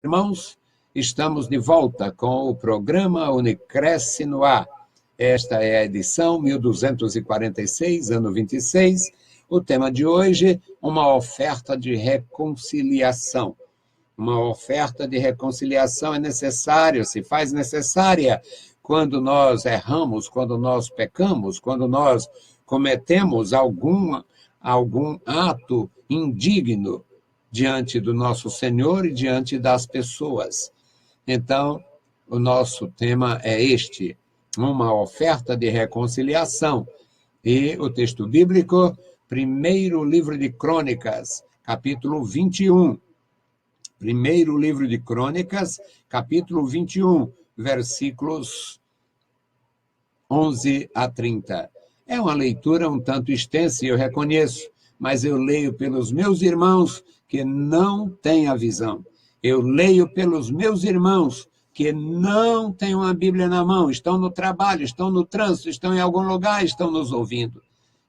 Irmãos, estamos de volta com o programa Unicresce no Ar. Esta é a edição 1246, ano 26. O tema de hoje, uma oferta de reconciliação. Uma oferta de reconciliação é necessária, se faz necessária quando nós erramos, quando nós pecamos, quando nós cometemos algum ato indigno diante do nosso Senhor e diante das pessoas. Então, o nosso tema é este, uma oferta de reconciliação. E o texto bíblico, primeiro livro de Crônicas, capítulo 21. Primeiro livro de Crônicas, capítulo 21, versículos 11 a 30. É uma leitura um tanto extensa, eu reconheço, mas eu leio pelos meus irmãos que não têm a visão. Eu leio pelos meus irmãos que não têm uma Bíblia na mão, estão no trabalho, estão no trânsito, estão em algum lugar, estão nos ouvindo.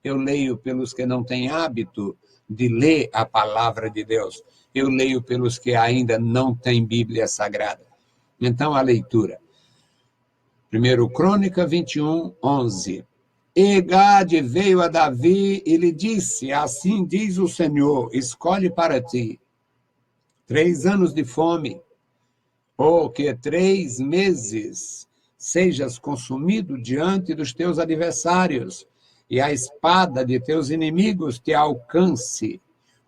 Eu leio pelos que não têm hábito de ler a palavra de Deus. Eu leio pelos que ainda não têm Bíblia Sagrada. Então, a leitura. 1 Crônica 21, 11. E Gade veio a Davi e lhe disse, assim diz o Senhor, escolhe para ti 3 anos de fome, ou que 3 meses sejas consumido diante dos teus adversários, e a espada de teus inimigos te alcance,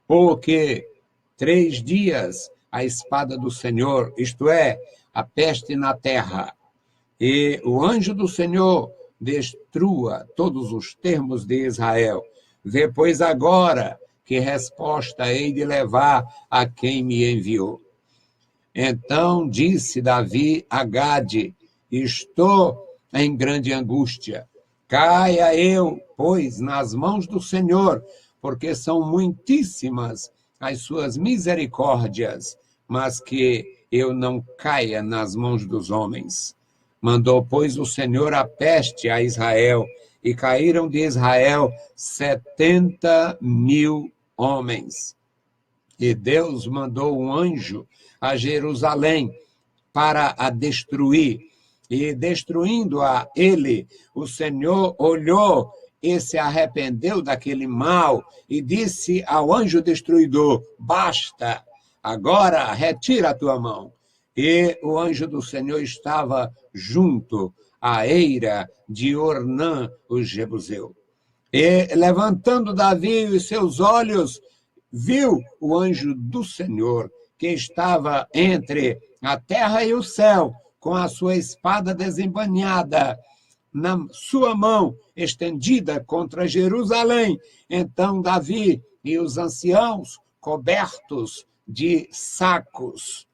ou que 3 dias a espada do Senhor, isto é, a peste na terra, e o anjo do Senhor destrua todos os termos de Israel. Vê, pois, agora que resposta hei de levar a quem me enviou. Então disse Davi a Gade, estou em grande angústia. Caia eu, pois, nas mãos do Senhor, porque são muitíssimas as suas misericórdias, mas que eu não caia nas mãos dos homens. Mandou, pois, o Senhor a peste a Israel, e caíram de Israel 70.000 homens. E Deus mandou um anjo a Jerusalém para a destruir. E destruindo-a ele, o Senhor olhou e se arrependeu daquele mal e disse ao anjo destruidor, basta, agora retira a tua mão. E o anjo do Senhor estava junto à eira de Ornã, o Jebuseu. E, levantando Davi os seus olhos, viu o anjo do Senhor, que estava entre a terra e o céu, com a sua espada desembainhada, na sua mão estendida contra Jerusalém. Então Davi e os anciãos, cobertos de sacos,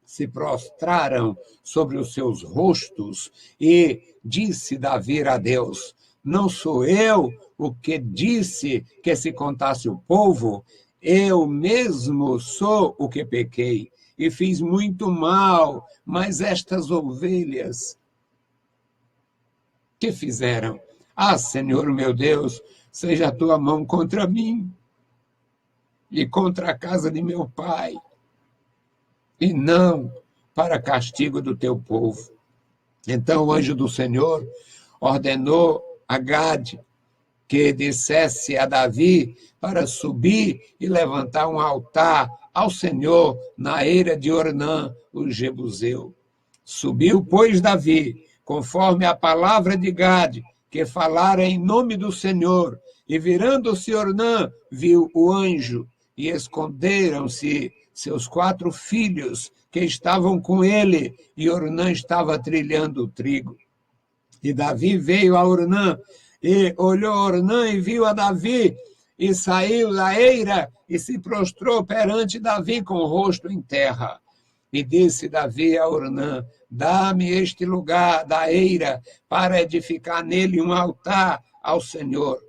se prostraram sobre os seus rostos e disse Davi a Deus, não sou eu o que disse que se contasse o povo, eu mesmo sou o que pequei e fiz muito mal, mas estas ovelhas que fizeram? Ah, Senhor meu Deus, seja a tua mão contra mim e contra a casa de meu pai, e não para castigo do teu povo. Então o anjo do Senhor ordenou a Gade que dissesse a Davi para subir e levantar um altar ao Senhor na eira de Ornã, o Jebuseu. Subiu, pois, Davi, conforme a palavra de Gade, que falara em nome do Senhor, e virando-se Ornã, viu o anjo, e esconderam-se seus 4 filhos que estavam com ele, e Ornã estava trilhando o trigo. E Davi veio a Ornã, e olhou Ornã e viu a Davi, e saiu da eira, e se prostrou perante Davi com o rosto em terra. E disse Davi a Ornã, dá-me este lugar da eira, para edificar nele um altar ao Senhor.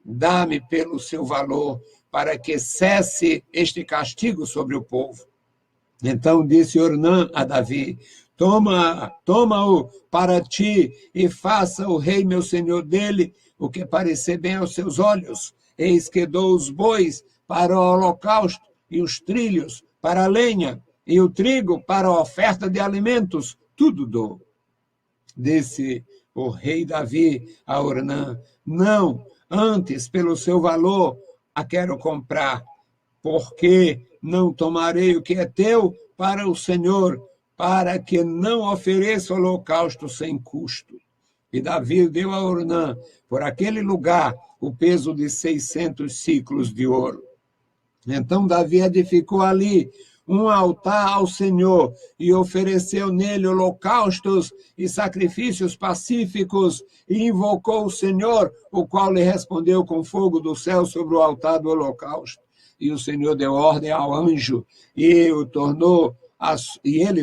Dá-me pelo seu valor, para que cesse este castigo sobre o povo. Então disse Ornã a Davi, toma-o para ti e faça o rei meu senhor dele o que parecer bem aos seus olhos. Eis que dou os bois para o holocausto e os trilhos para a lenha, e o trigo para a oferta de alimentos, tudo dou. Disse o rei Davi a Ornã: não, antes, pelo seu valor, a quero comprar, porque não tomarei o que é teu para o Senhor, para que não ofereça holocausto sem custo. E Davi deu a Ornã, por aquele lugar, o peso de 600 ciclos de ouro. Então Davi edificou ali um altar ao Senhor e ofereceu nele holocaustos e sacrifícios pacíficos e invocou o Senhor, o qual lhe respondeu com fogo do céu sobre o altar do holocausto. E o Senhor deu ordem ao anjo e ele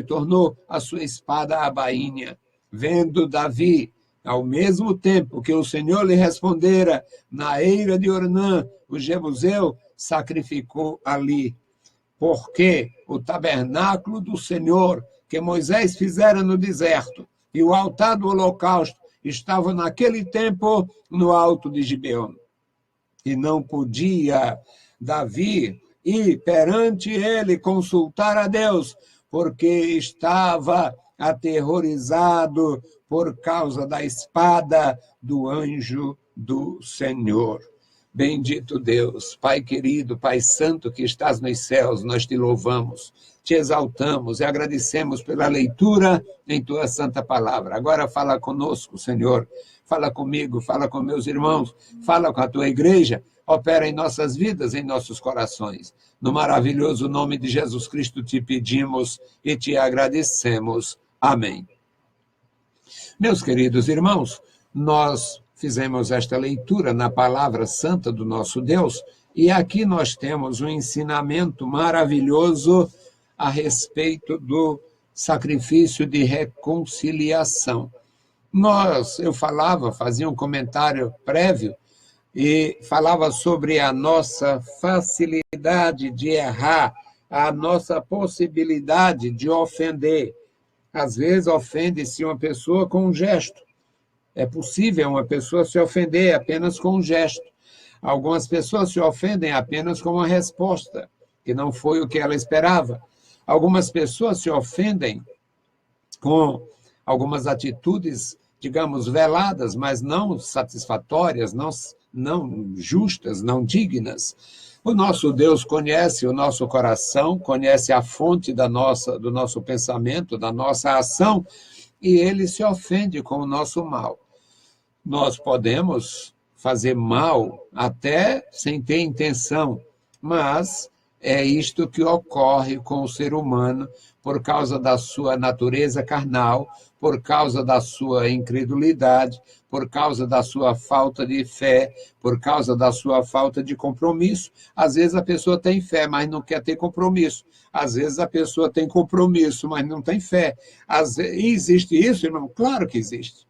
tornou a sua espada a bainha. Vendo Davi, ao mesmo tempo que o Senhor lhe respondera, na eira de Ornã, o jebuseu, sacrificou ali. Porque o tabernáculo do Senhor, que Moisés fizera no deserto, e o altar do holocausto estavam naquele tempo no alto de Gibeon. E não podia Davi ir perante ele consultar a Deus, porque estava aterrorizado por causa da espada do anjo do Senhor. Bendito Deus, Pai querido, Pai santo que estás nos céus, nós te louvamos, te exaltamos e agradecemos pela leitura em tua santa palavra. Agora fala conosco, Senhor, fala comigo, fala com meus irmãos, fala com a tua igreja, opera em nossas vidas, em nossos corações. No maravilhoso nome de Jesus Cristo te pedimos e te agradecemos. Amém. Meus queridos irmãos, nós fizemos esta leitura na palavra santa do nosso Deus e aqui nós temos um ensinamento maravilhoso a respeito do sacrifício de reconciliação. Eu fazia um comentário prévio e falava sobre a nossa facilidade de errar, a nossa possibilidade de ofender. Às vezes ofende-se uma pessoa com um gesto. É possível uma pessoa se ofender apenas com um gesto. Algumas pessoas se ofendem apenas com uma resposta, que não foi o que ela esperava. Algumas pessoas se ofendem com algumas atitudes, digamos, veladas, mas não satisfatórias, não justas, não dignas. O nosso Deus conhece o nosso coração, conhece a fonte do nosso pensamento, da nossa ação, e ele se ofende com o nosso mal. Nós podemos fazer mal até sem ter intenção, mas é isto que ocorre com o ser humano por causa da sua natureza carnal, por causa da sua incredulidade, por causa da sua falta de fé, por causa da sua falta de compromisso. Às vezes a pessoa tem fé, mas não quer ter compromisso. Às vezes a pessoa tem compromisso, mas não tem fé. Existe isso, irmão? Claro que existe.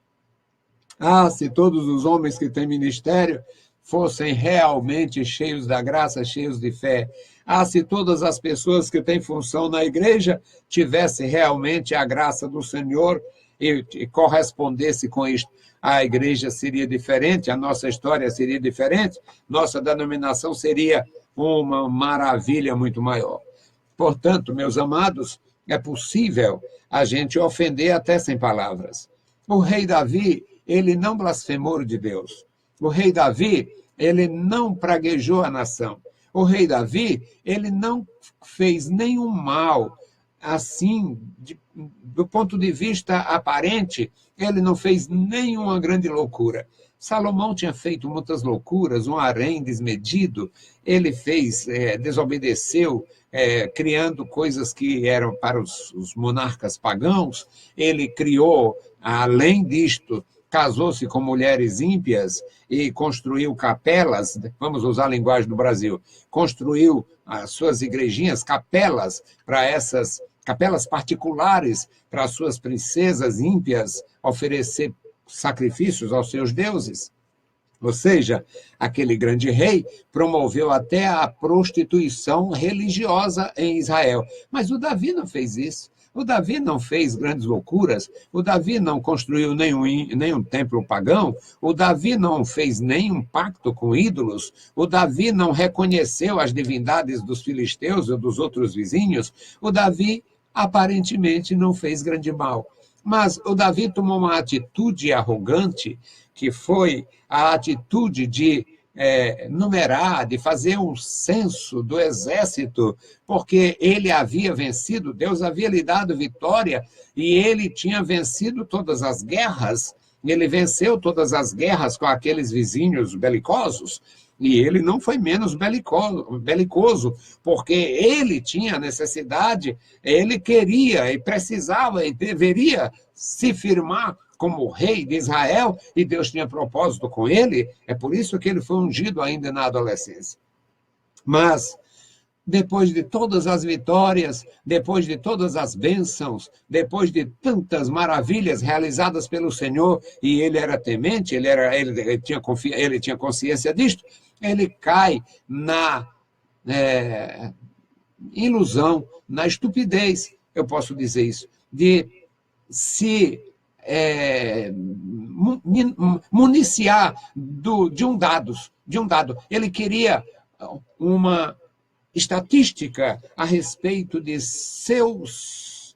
Se todos os homens que têm ministério fossem realmente cheios da graça, cheios de fé. Se todas as pessoas que têm função na igreja tivessem realmente a graça do Senhor e correspondesse com isto, a igreja seria diferente, a nossa história seria diferente, nossa denominação seria uma maravilha muito maior. Portanto, meus amados, é possível a gente ofender até sem palavras. O rei Davi, ele não blasfemou de Deus. O rei Davi, ele não praguejou a nação. O rei Davi, ele não fez nenhum mal, assim, do ponto de vista aparente, ele não fez nenhuma grande loucura. Salomão tinha feito muitas loucuras, um harém desmedido, ele desobedeceu, criando coisas que eram para os monarcas pagãos, ele criou, além disto, casou-se com mulheres ímpias e construiu capelas, vamos usar a linguagem do Brasil, construiu as suas igrejinhas, capelas particulares para as suas princesas ímpias oferecer sacrifícios aos seus deuses. Ou seja, aquele grande rei promoveu até a prostituição religiosa em Israel. Mas o Davi não fez isso. O Davi não fez grandes loucuras, o Davi não construiu nenhum templo pagão, o Davi não fez nenhum pacto com ídolos, o Davi não reconheceu as divindades dos filisteus ou dos outros vizinhos, o Davi aparentemente não fez grande mal. Mas o Davi tomou uma atitude arrogante, que foi a atitude de numerar, de fazer um censo do exército, porque ele havia vencido, Deus havia lhe dado vitória, e ele tinha vencido todas as guerras, ele venceu todas as guerras com aqueles vizinhos belicosos, e ele não foi menos belicoso, porque ele tinha necessidade, ele queria e precisava e deveria se firmar como rei de Israel, e Deus tinha propósito com ele, é por isso que ele foi ungido ainda na adolescência. Mas, depois de todas as vitórias, depois de todas as bênçãos, depois de tantas maravilhas realizadas pelo Senhor, e ele era temente, ele tinha consciência disto, ele cai na ilusão, na estupidez, eu posso dizer isso, de se municiar de um dado. Ele queria uma estatística a respeito de seus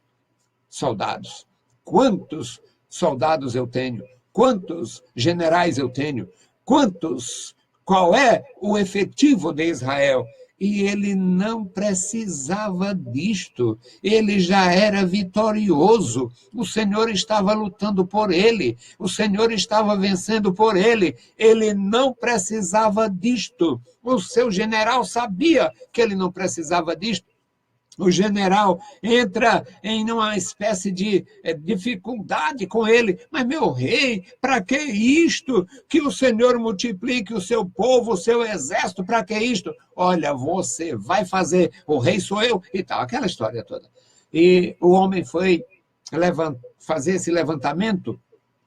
soldados. Quantos soldados eu tenho? Quantos generais eu tenho? Qual é o efetivo de Israel? E ele não precisava disto, ele já era vitorioso, o Senhor estava lutando por ele, o Senhor estava vencendo por ele não precisava disto. O seu general sabia que ele não precisava disto. O general entra em uma espécie de dificuldade com ele. Mas, meu rei, para que isto? Que o Senhor multiplique o seu povo, o seu exército, para que isto? Olha, você vai fazer, o rei sou eu, e tal, aquela história toda. E o homem foi fazer esse levantamento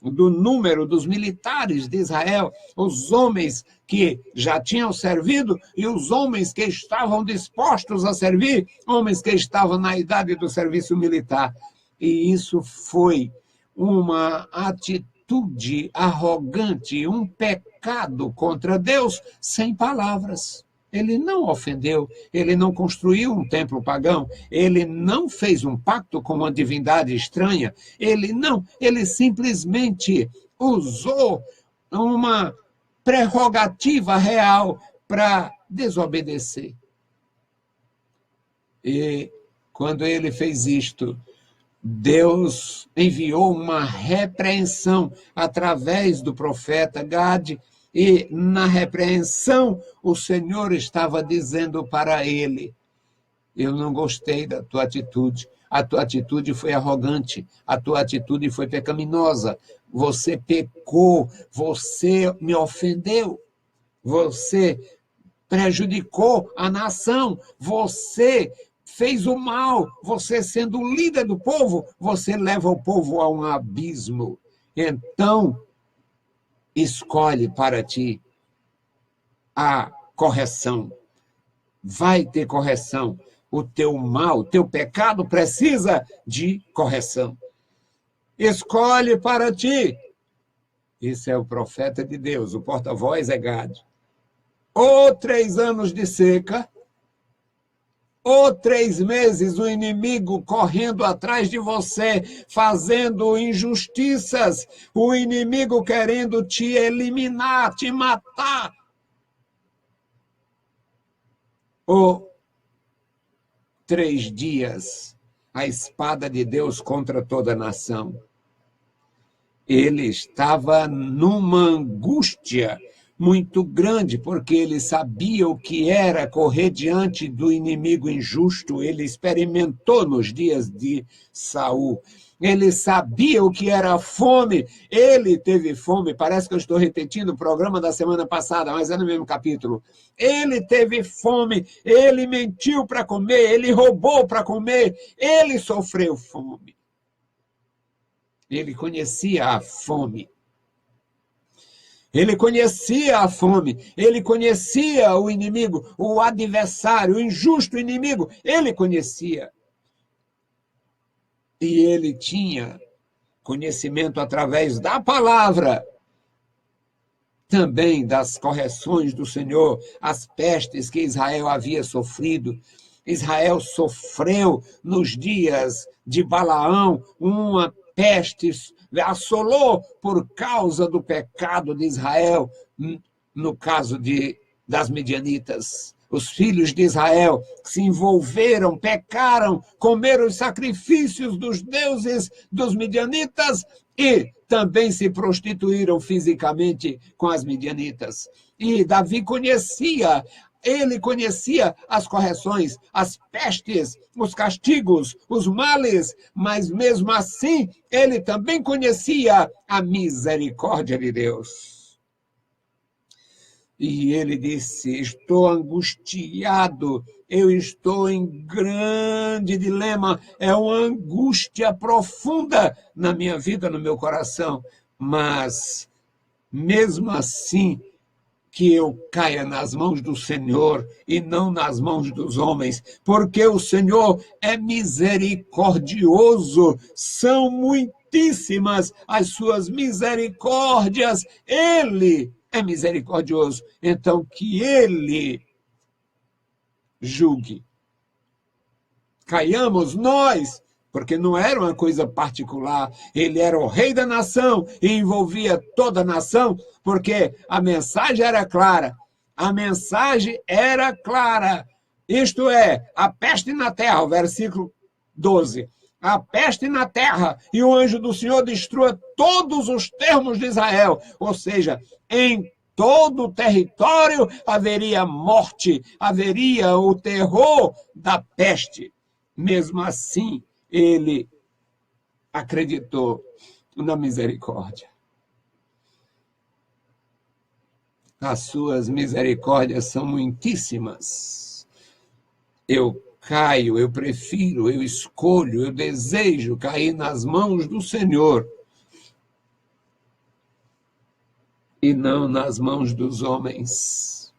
do número dos militares de Israel, os homens que já tinham servido e os homens que estavam dispostos a servir, homens que estavam na idade do serviço militar. E isso foi uma atitude arrogante, um pecado contra Deus, sem palavras. Ele não ofendeu, ele não construiu um templo pagão, ele não fez um pacto com uma divindade estranha, ele simplesmente usou uma prerrogativa real para desobedecer. E quando ele fez isto, Deus enviou uma repreensão através do profeta Gade, e na repreensão o Senhor estava dizendo para ele: eu não gostei da tua atitude, a tua atitude foi arrogante, a tua atitude foi pecaminosa, você pecou, você me ofendeu, você prejudicou a nação, você fez o mal, você sendo o líder do povo, você leva o povo a um abismo. Então, escolhe para ti a correção. Vai ter correção. O teu mal, o teu pecado precisa de correção. Escolhe para ti. Isso é o profeta de Deus, o porta-voz é Gade. Ou 3 anos de seca, ou 3 meses o inimigo correndo atrás de você, fazendo injustiças, o inimigo querendo te eliminar, te matar. Ou 3 dias, a espada de Deus contra toda a nação. Ele estava numa angústia muito grande, porque ele sabia o que era correr diante do inimigo injusto. Ele experimentou nos dias de Saul. Ele sabia o que era fome. Ele teve fome. Parece que eu estou repetindo o programa da semana passada, mas é no mesmo capítulo. Ele teve fome. Ele mentiu para comer. Ele roubou para comer. Ele sofreu fome. Ele conhecia a fome. Ele conhecia a fome, ele conhecia o inimigo, o adversário, o injusto inimigo, ele conhecia. E ele tinha conhecimento através da palavra, também das correções do Senhor, as pestes que Israel havia sofrido. Israel sofreu nos dias de Balaão uma peste, assolou por causa do pecado de Israel, no caso das midianitas. Os filhos de Israel se envolveram, pecaram, comeram os sacrifícios dos deuses dos midianitas e também se prostituíram fisicamente com as midianitas. E Davi conhecia, ele conhecia as correções, as pestes, os castigos, os males, mas mesmo assim ele também conhecia a misericórdia de Deus. E ele disse: estou angustiado, eu estou em grande dilema, é uma angústia profunda na minha vida, no meu coração, mas mesmo assim que eu caia nas mãos do Senhor e não nas mãos dos homens, porque o Senhor é misericordioso, são muitíssimas as suas misericórdias, Ele é misericordioso, então que Ele julgue. Caiamos nós, porque não era uma coisa particular, ele era o rei da nação e envolvia toda a nação, porque a mensagem era clara. A mensagem era clara. Isto é, a peste na terra, o versículo 12. A peste na terra e o anjo do Senhor destrua todos os termos de Israel. Ou seja, em todo o território haveria morte, haveria o terror da peste. Mesmo assim, ele acreditou na misericórdia. As suas misericórdias são muitíssimas. Eu caio, eu prefiro, eu escolho, eu desejo cair nas mãos do Senhor e não nas mãos dos homens.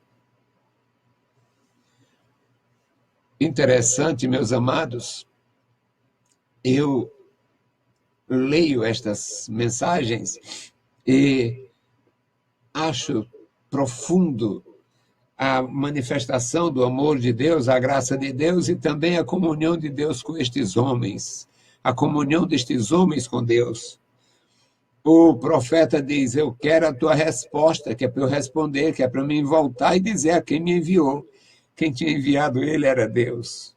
Interessante, meus amados, eu leio estas mensagens e acho profundo a manifestação do amor de Deus, a graça de Deus e também a comunhão de Deus com estes homens, a comunhão destes homens com Deus. O profeta diz: eu quero a tua resposta, que é para eu responder, que é para mim voltar e dizer a quem me enviou. Quem tinha enviado ele era Deus.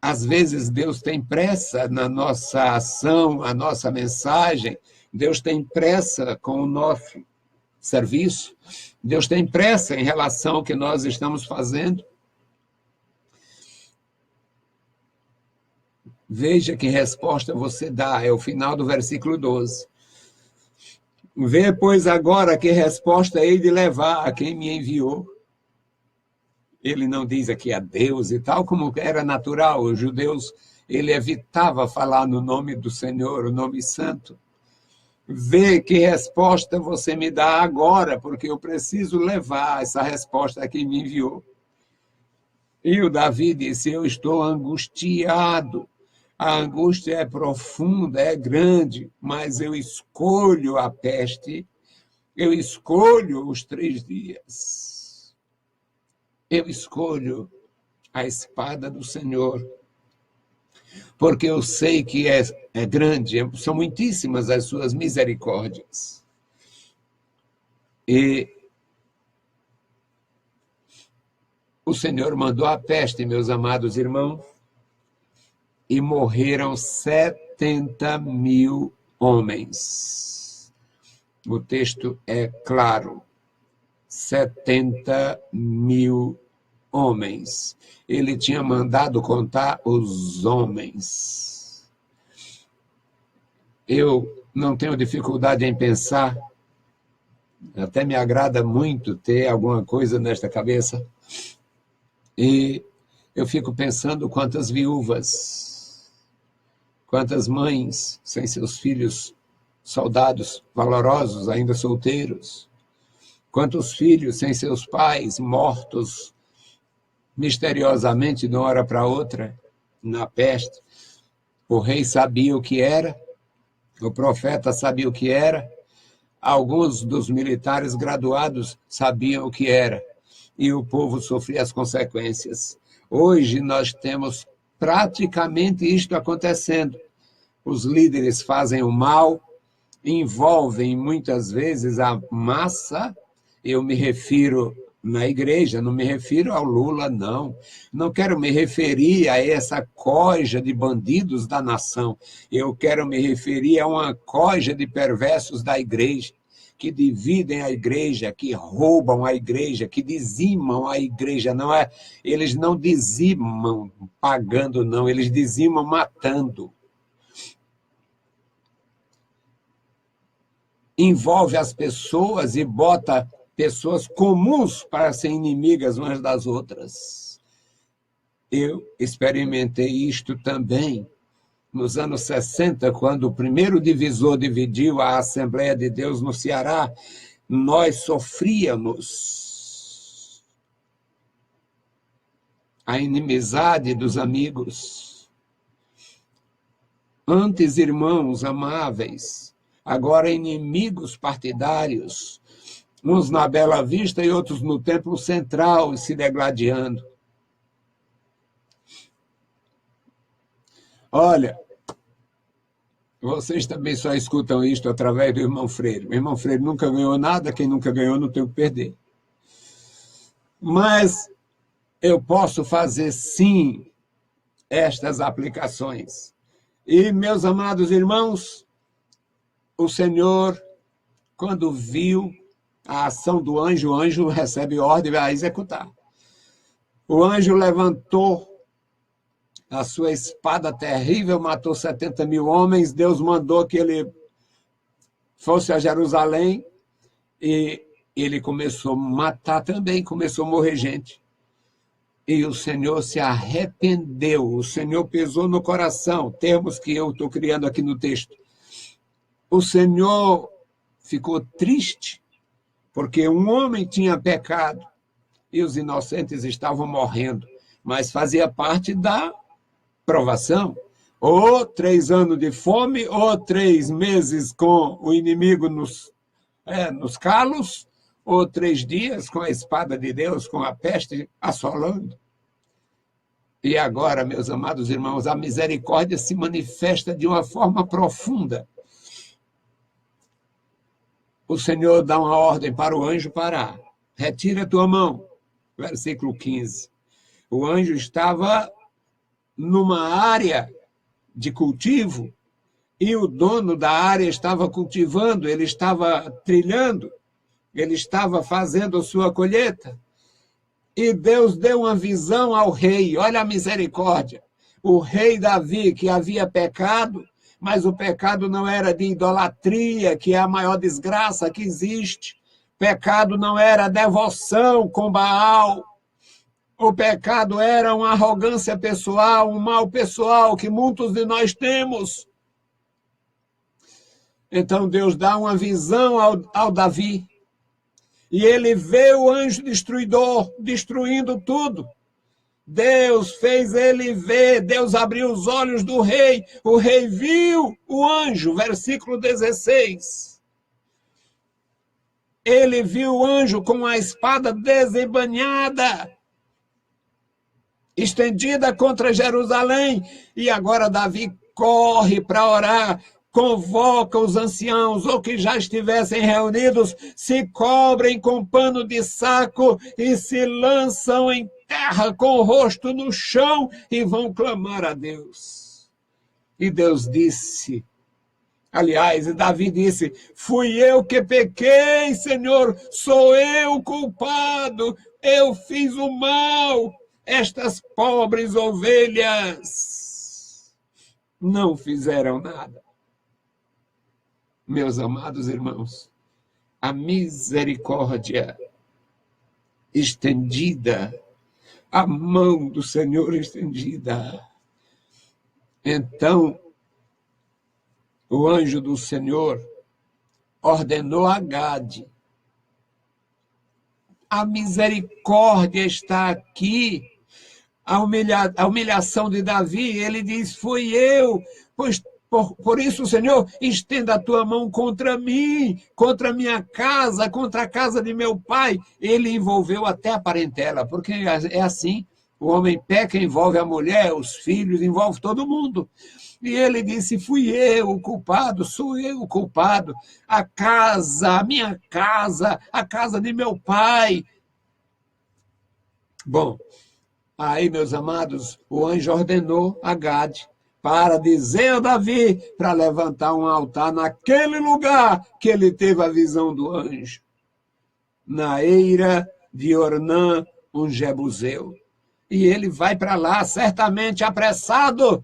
Às vezes Deus tem pressa na nossa ação, a nossa mensagem, Deus tem pressa com o nosso serviço, Deus tem pressa em relação ao que nós estamos fazendo. Veja que resposta você dá, é o final do versículo 12. Vê, pois, agora que resposta hei de levar a quem me enviou. Ele não diz aqui a Deus e tal, como era natural. Os judeus, ele evitava falar no nome do Senhor, o nome santo. Vê que resposta você me dá agora, porque eu preciso levar essa resposta a quem me enviou. E o Davi disse: eu estou angustiado. A angústia é profunda, é grande, mas eu escolho a peste, eu escolho os 3 dias. Eu escolho a espada do Senhor, porque eu sei que é grande, são muitíssimas as suas misericórdias. E o Senhor mandou a peste, meus amados irmãos, e morreram 70.000 homens. O texto é claro, 70.000 homens. Ele tinha mandado contar os homens. Eu não tenho dificuldade em pensar, até me agrada muito ter alguma coisa nesta cabeça, e eu fico pensando quantas viúvas, quantas mães sem seus filhos soldados valorosos, ainda solteiros, quantos filhos sem seus pais mortos misteriosamente de uma hora para outra na peste, O rei sabia o que era, o profeta sabia o que era, alguns dos militares graduados sabiam o que era, e o povo sofria as consequências. Hoje nós temos praticamente isto acontecendo. Os líderes fazem o mal, envolvem muitas vezes a massa. Eu me refiro na igreja, não me refiro ao Lula, não. Não quero me referir a essa coja de bandidos da nação. Eu quero me referir a uma coja de perversos da igreja, que dividem a igreja, que roubam a igreja, que dizimam a igreja. Não é, eles não dizimam pagando, não, eles dizimam matando. Envolve as pessoas e bota pessoas comuns para serem inimigas umas das outras. Eu experimentei isto também nos anos 60, quando o primeiro divisor dividiu a Assembleia de Deus no Ceará. Nós sofríamos a inimizade dos amigos. Antes irmãos amáveis, agora inimigos partidários, uns na Bela Vista e outros no Templo Central, se degladiando. Olha, vocês também só escutam isto através do irmão Freire. O irmão Freire nunca ganhou nada, quem nunca ganhou não tem o que perder. Mas eu posso fazer, sim, estas aplicações. E, meus amados irmãos, o Senhor, quando viu a ação do anjo, o anjo recebe ordem a executar. O anjo levantou a sua espada terrível, matou 70 mil homens. Deus mandou que ele fosse a Jerusalém e ele começou a matar também, começou a morrer gente. E o Senhor se arrependeu, o Senhor pesou no coração, termos que eu estou criando aqui no texto. O Senhor ficou triste, porque um homem tinha pecado e os inocentes estavam morrendo, mas fazia parte da provação. Ou 3 anos de fome, ou 3 meses com o inimigo nos calos, ou 3 dias com a espada de Deus, com a peste assolando. E agora, meus amados irmãos, a misericórdia se manifesta de uma forma profunda. O Senhor dá uma ordem para o anjo parar. Retira a tua mão. Versículo 15. O anjo estava numa área de cultivo e o dono da área estava cultivando, ele estava trilhando, ele estava fazendo a sua colheita. E Deus deu uma visão ao rei, olha a misericórdia. O rei Davi, que havia pecado, mas o pecado não era de idolatria, que é a maior desgraça que existe. Pecado não era devoção com Baal. O pecado era uma arrogância pessoal, um mal pessoal que muitos de nós temos. Então Deus dá uma visão ao Davi. E ele vê o anjo destruidor destruindo tudo. Deus fez ele ver, Deus abriu os olhos do rei. O rei viu o anjo, versículo 16. Ele viu o anjo com a espada desembainhada, estendida contra Jerusalém. E agora Davi corre para orar, convoca os anciãos, ou que já estivessem reunidos, se cobrem com pano de saco e se lançam em terra com o rosto no chão e vão clamar a Deus. E Deus disse, aliás, Davi disse, fui eu que pequei, Senhor, sou eu culpado, eu fiz o mal. Estas pobres ovelhas não fizeram nada. Meus amados irmãos, a misericórdia estendida, a mão do Senhor estendida. Então, o anjo do Senhor ordenou a Gade. A misericórdia está aqui. A humilhação de Davi, ele diz, fui eu, pois por isso, Senhor, estenda a tua mão contra mim, contra a minha casa, contra a casa de meu pai. Ele envolveu até a parentela, porque é assim, o homem peca, envolve a mulher, os filhos, envolve todo mundo. E ele disse, fui eu o culpado, sou eu o culpado, a minha casa, a casa de meu pai. Bom, aí, meus amados, o anjo ordenou a Gade para dizer a Davi para levantar um altar naquele lugar que ele teve a visão do anjo, na eira de Ornã, um jebuseu. E ele vai para lá, certamente apressado.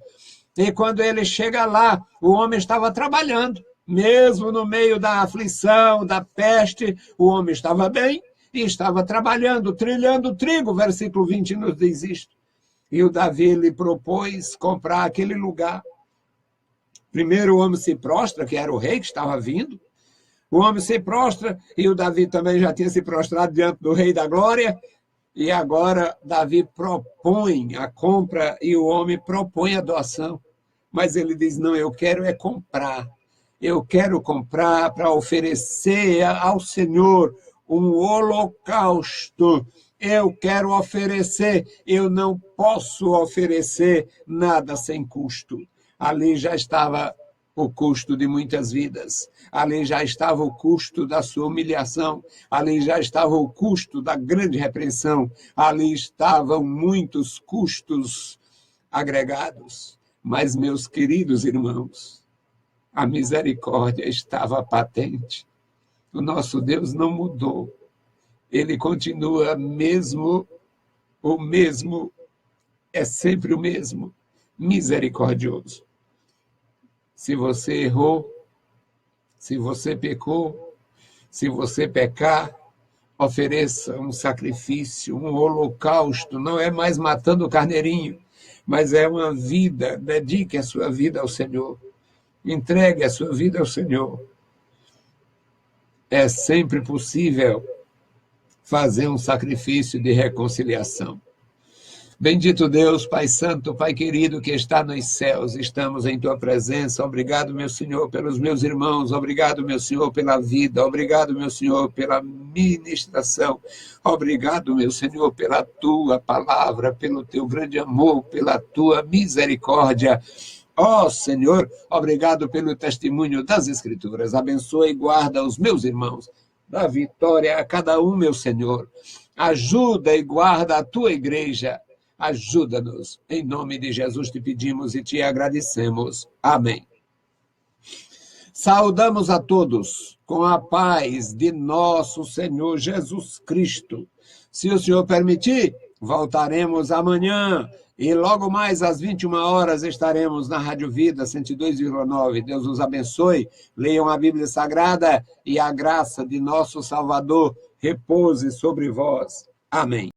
E quando ele chega lá, o homem estava trabalhando, mesmo no meio da aflição, da peste, o homem estava bem e estava trabalhando, trilhando trigo, versículo 20 nos diz isto. E o Davi lhe propôs comprar aquele lugar. Primeiro o homem se prostra, que era o rei que estava vindo. O homem se prostra, e o Davi também já tinha se prostrado diante do rei da glória. E agora Davi propõe a compra e o homem propõe a doação. Mas ele diz, não, eu quero é comprar. Eu quero comprar para oferecer ao Senhor um holocausto. Eu quero oferecer, eu não posso oferecer nada sem custo. Ali já estava o custo de muitas vidas, ali já estava o custo da sua humilhação, ali já estava o custo da grande repreensão, ali estavam muitos custos agregados. Mas, meus queridos irmãos, a misericórdia estava patente. O nosso Deus não mudou. Ele continua o mesmo, é sempre o mesmo, misericordioso. Se você errou, se você pecou, se você pecar, ofereça um sacrifício, um holocausto, não é mais matando o carneirinho, mas é uma vida, dedique a sua vida ao Senhor, entregue a sua vida ao Senhor. É sempre possível fazer um sacrifício de reconciliação. Bendito Deus, Pai Santo, Pai querido que está nos céus, estamos em Tua presença. Obrigado, meu Senhor, pelos meus irmãos. Obrigado, meu Senhor, pela vida. Obrigado, meu Senhor, pela ministração. Obrigado, meu Senhor, pela Tua palavra, pelo Teu grande amor, pela Tua misericórdia. Ó Senhor, obrigado pelo testemunho das Escrituras. Abençoa e guarda os meus irmãos. Dá vitória a cada um, meu Senhor. Ajuda e guarda a Tua igreja. Ajuda-nos. Em nome de Jesus te pedimos e te agradecemos. Amém. Saudamos a todos com a paz de nosso Senhor Jesus Cristo. Se o Senhor permitir, voltaremos amanhã. E logo mais às 21 horas estaremos na Rádio Vida 102,9. Deus os abençoe. Leiam a Bíblia Sagrada e a graça de nosso Salvador repouse sobre vós. Amém.